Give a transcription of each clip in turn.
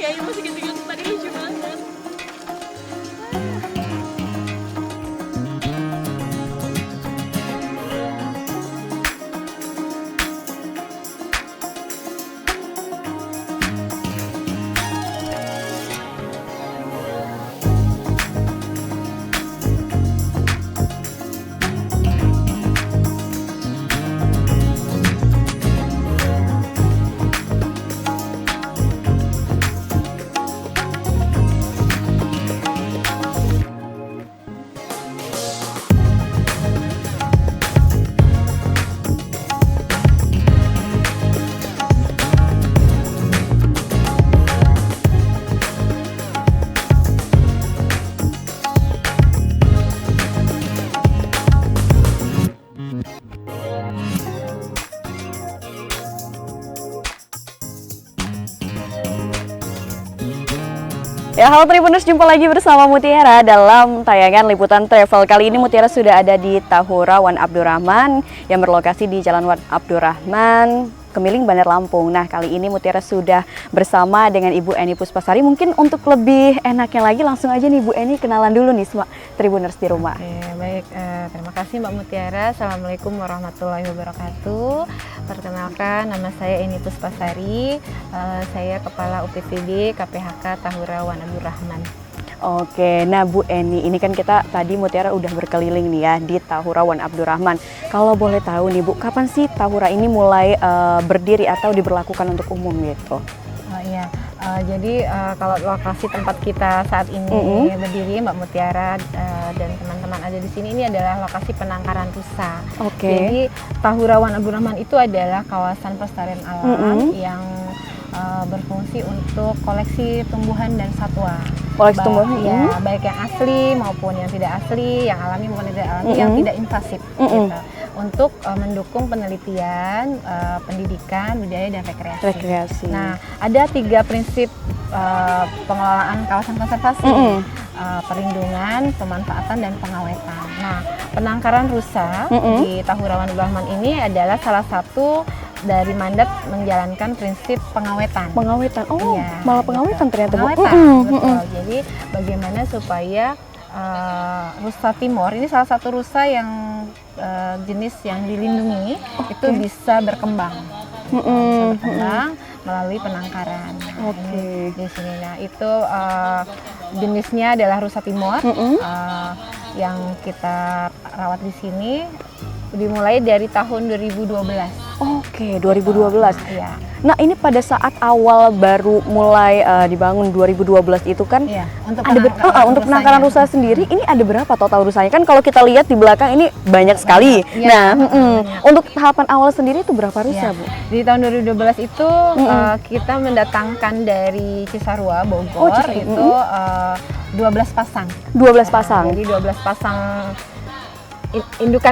ya ilmu segitu-gitu tadi lucu banget. Ya, halo Tribuners, jumpa lagi bersama Mutiara dalam tayangan liputan travel. Kali ini Mutiara sudah ada di Tahura Wan Abdurrahman yang berlokasi di Jalan Wan Abdurrahman, Kemiling, Bandar Lampung. Nah, kali ini Mutiara sudah bersama dengan Ibu Eni Puspasari. Mungkin untuk lebih enaknya lagi langsung aja nih Bu Eni kenalan dulu nih sama Tribuners di rumah. Oke, baik. Terima kasih Mbak Mutiara. Assalamualaikum warahmatullahi wabarakatuh. Perkenalkan, nama saya Eni Puspasari. Saya Kepala UPTD KPHK Tahura Wan Abdurrahman. Oke, nah Bu Eni, ini kan kita tadi Mutiara udah berkeliling nih ya di Tahura Wan Abdurrahman. Kalau boleh tahu nih Bu, kapan sih Tahura ini mulai berdiri atau diberlakukan untuk umum gitu? Oh iya, jadi kalau lokasi tempat kita saat ini berdiri Mbak Mutiara dan teman-teman ada di sini, ini adalah lokasi penangkaran rusa. Oke. Jadi Tahura Wan Abdurrahman itu adalah kawasan pelestarian alam yang berfungsi untuk koleksi tumbuhan dan satwa. Koleksi tumbuhan? Ya, baik yang asli maupun yang tidak asli, yang alami maupun tidak alami, yang tidak invasif. Gitu. Untuk mendukung penelitian, pendidikan, budaya, dan rekreasi. Nah, ada 3 prinsip pengelolaan kawasan konservasi. Perlindungan, pemanfaatan, dan pengawetan. Nah, penangkaran rusa di Tahura Wan Abdurrahman ini adalah salah satu dari mandat menjalankan prinsip pengawetan. Pengawetan, oh iya, malah pengawetan ternyata Bu. pengawetan, betul. Jadi bagaimana supaya rusa Timor ini salah satu rusa yang jenis yang dilindungi itu bisa berkembang, melalui penangkaran. Di sini, nah itu jenisnya adalah rusa Timor yang kita rawat di sini dimulai dari tahun 2012. Oke, 2012. Iya. Nah, ini pada saat awal baru mulai dibangun 2012 itu kan Untuk untuk penangkaran rusa sendiri ini ada berapa total rusanya? Kan kalau kita lihat di belakang ini banyak sekali. Iya, untuk tahapan awal sendiri itu berapa rusa, Bu? Di tahun 2012 itu kita mendatangkan dari Cisarua, Bogor, itu 12 pasang. 12 pasang. Jadi 12 pasang indukan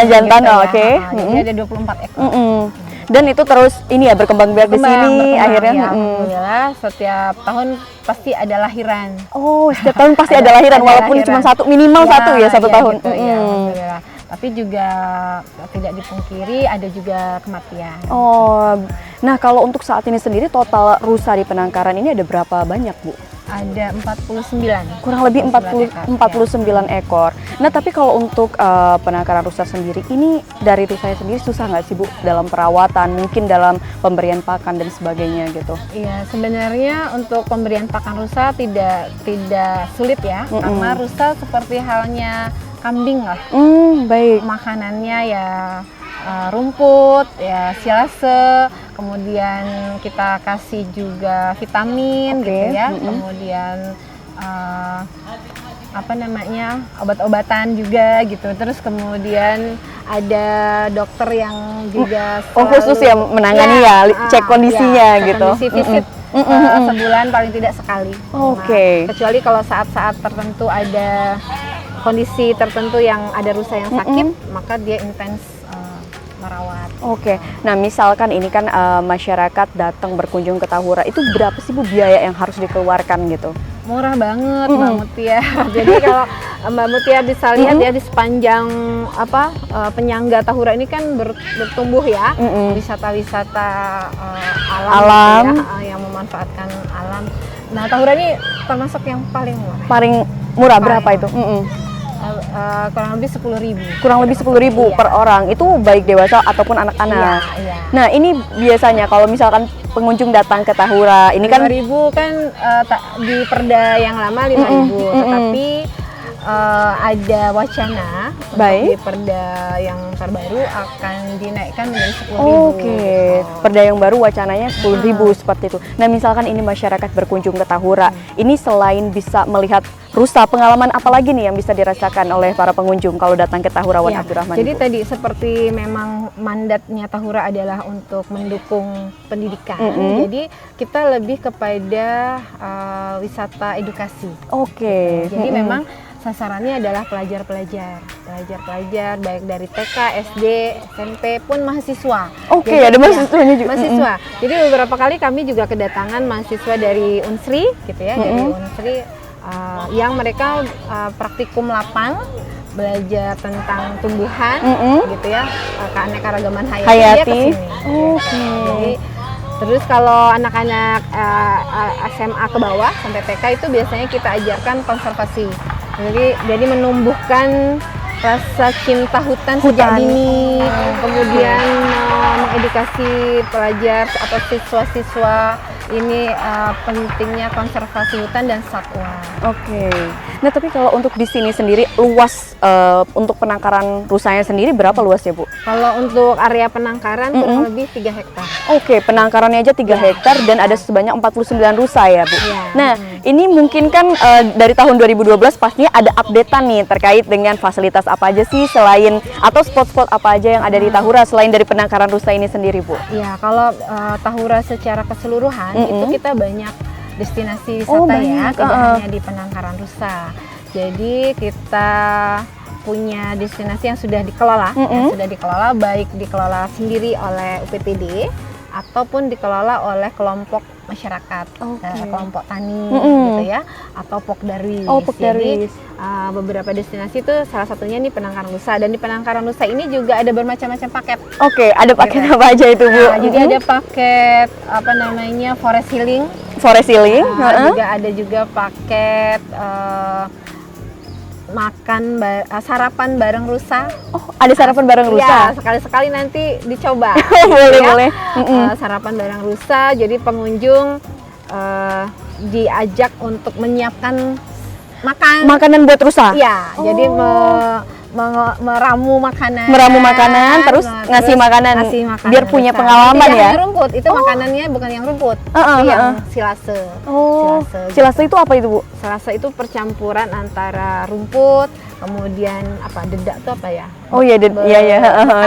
jantan, gitu oke. Jadi ada 24 ekor. Dan itu terus ini ya berkembang biak di sini akhirnya. Ya, alhamdulillah setiap tahun pasti ada lahiran. Oh, setiap tahun pasti ada lahiran walaupun cuma satu, minimal satu ya satu tahun. Gitu, ya, alhamdulillah. Tapi juga tidak dipungkiri ada juga kematian. Oh, nah kalau untuk saat ini sendiri total rusa di penangkaran ini ada berapa banyak, Bu? Ada 49. Kurang lebih 49 ekor. Nah, tapi kalau untuk penangkaran rusa sendiri ini dari rusanya sendiri susah nggak sih Bu dalam perawatan, mungkin dalam pemberian pakan dan sebagainya gitu? Iya, sebenarnya untuk pemberian pakan rusa tidak sulit ya, karena rusa seperti halnya kambing lah. Baik. Makanannya ya rumput, ya silase, kemudian kita kasih juga vitamin gitu ya, kemudian obat-obatan juga gitu. Terus kemudian ada dokter yang juga khusus yang menangani cek kondisinya gitu. Kondisi visit sebulan paling tidak sekali. Kecuali kalau saat-saat tertentu ada kondisi tertentu yang ada rusa yang sakit, maka dia intens merawat. Nah misalkan ini kan masyarakat datang berkunjung ke Tahura, itu berapa sih Bu biaya yang harus dikeluarkan gitu? Murah banget Mbak Mutia. Jadi kalau Mbak Mutia bisa lihat ya di sepanjang penyangga Tahura ini kan bertumbuh ya, wisata-wisata alam. Gitu ya, yang memanfaatkan alam. Nah, tahura ini termasuk yang paling murah. Paling murah berapa Paling. itu? Kurang lebih 10.000. Kurang lebih 10.000 Iya. per orang. Itu baik dewasa ataupun anak-anak. Iya. Nah, ini biasanya kalau misalkan pengunjung datang ke Tahura, ini kan 5.000 kan di perda yang lama 5.000, tetapi ada wacana untuk Baik. di perda yang terbaru akan dinaikkan menjadi 10.000. Oke, perda yang baru wacananya 10.000 seperti itu. Nah, misalkan ini masyarakat berkunjung ke Tahura, ini selain bisa melihat rusa, pengalaman apa lagi nih yang bisa dirasakan oleh para pengunjung kalau datang ke Tahura Wan Ya, Abdurrahman? jadi Ibu? tadi seperti memang mandatnya Tahura adalah untuk mendukung pendidikan. Jadi kita lebih kepada wisata edukasi. Oke. Jadi memang sasarannya adalah pelajar-pelajar baik dari TK, SD, SMP pun mahasiswa. Oke, Jadi, ada mahasiswanya juga. Mahasiswa. Jadi beberapa kali kami juga kedatangan mahasiswa dari Unsri, gitu ya, dari Unsri yang mereka praktikum lapang, belajar tentang tumbuhan, gitu ya, keanekaragaman hayati, dia Hayati. kesini. Oke. Jadi terus kalau anak-anak SMA ke bawah sampai TK itu biasanya kita ajarkan konservasi. Jadi menumbuhkan rasa cinta hutan sejak dini, kemudian mengedukasi pelajar atau siswa-siswa ini pentingnya konservasi hutan dan satwa. Oke. Nah, tapi kalau untuk di sini sendiri luas untuk penangkaran rusanya sendiri berapa luasnya, Bu? Kalau untuk area penangkaran kurang lebih 3 hektar. Oke, penangkarannya aja 3 hektar dan ada sebanyak 49 rusa ya, Bu. Iya. Nah, ini mungkin kan dari tahun 2012 pastinya ada updatean nih terkait dengan fasilitas apa aja sih selain atau spot-spot apa aja yang ada di Tahura selain dari penangkaran rusa ini sendiri, Bu? Ya, kalau Tahura secara keseluruhan itu kita banyak destinasi wisata Oh, ya, banyak. tidak hanya di penangkaran rusa. Jadi kita punya destinasi yang sudah dikelola, baik dikelola sendiri oleh UPTD ataupun dikelola oleh kelompok masyarakat, kelompok tani gitu ya, atau Pokdarwis. Oh, Pokdarwis. Jadi beberapa destinasi itu salah satunya nih penangkaran rusa, dan di penangkaran rusa ini juga ada bermacam-macam paket. Oke, ada paket apa aja itu, Bu? Nah, jadi ada paket apa namanya forest healing, Forest healing, juga ada juga paket sarapan bareng rusa. Oh, ada sarapan bareng rusa. Ya, sekali-sekali nanti dicoba. Boleh. Sarapan bareng rusa, jadi pengunjung diajak untuk menyiapkan Makanan buat rusa. Iya, jadi meramu makanan. Terus ngasih makanan biar punya rusa. pengalaman Tidak ya. hanya rumput, itu makanannya bukan yang rumput, tapi yang silase. Oh, Silase. silase itu apa itu, Bu? Silase itu percampuran antara rumput, kemudian dedak itu apa ya? Oh iya, dedak.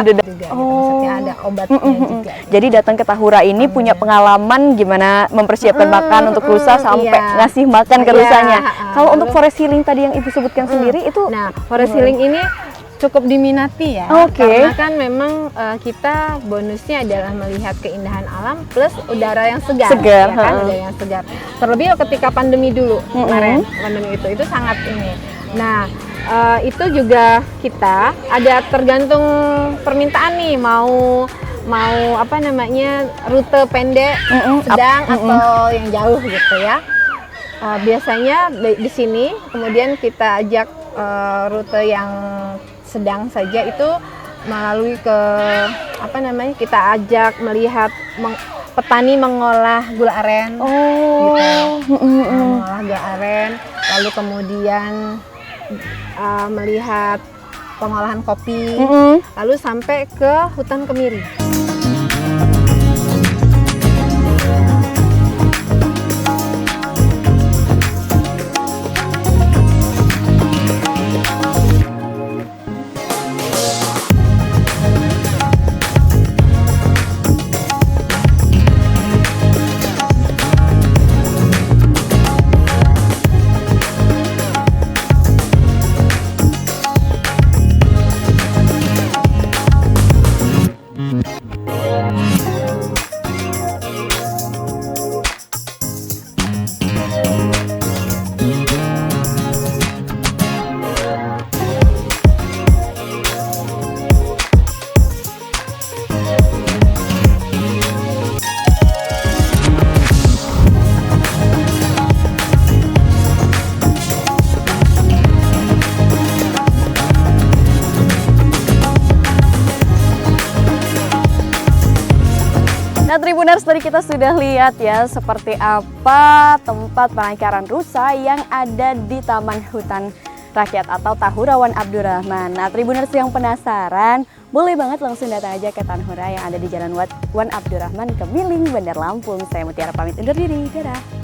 Juga, gitu. Maksudnya ada obatnya juga. Jadi datang ke Tahura ini punya pengalaman gimana mempersiapkan makan untuk rusa sampai ngasih makan ke rusanya. Kalau untuk forest healing tadi yang Ibu sebutkan sendiri itu, Nah, forest healing ini cukup diminati ya, Oke. karena kan memang kita bonusnya adalah melihat keindahan alam plus udara yang segar, ya kan, udara yang segar. Terlebih ketika pandemi dulu kemarin, pandemi itu sangat ini. Nah, itu juga kita ada tergantung permintaan nih, mau apa namanya, rute pendek, sedang atau yang jauh gitu ya. Biasanya di sini kemudian kita ajak rute yang sedang saja itu melalui ke apa namanya, kita ajak melihat petani mengolah gula aren, gitu. Mengolah gula aren, lalu kemudian melihat pengolahan kopi, lalu sampai ke hutan kemiri. Nah Tribuners, tadi kita sudah lihat ya seperti apa tempat penangkaran rusa yang ada di Taman Hutan Rakyat atau Tahura Wan Abdurrahman. Nah Tribuners yang penasaran, boleh banget langsung datang aja ke Tahura yang ada di Jalan Wan Abdurrahman, Kebiling, Bandar Lampung. Saya Mutiara pamit undur diri, dadah.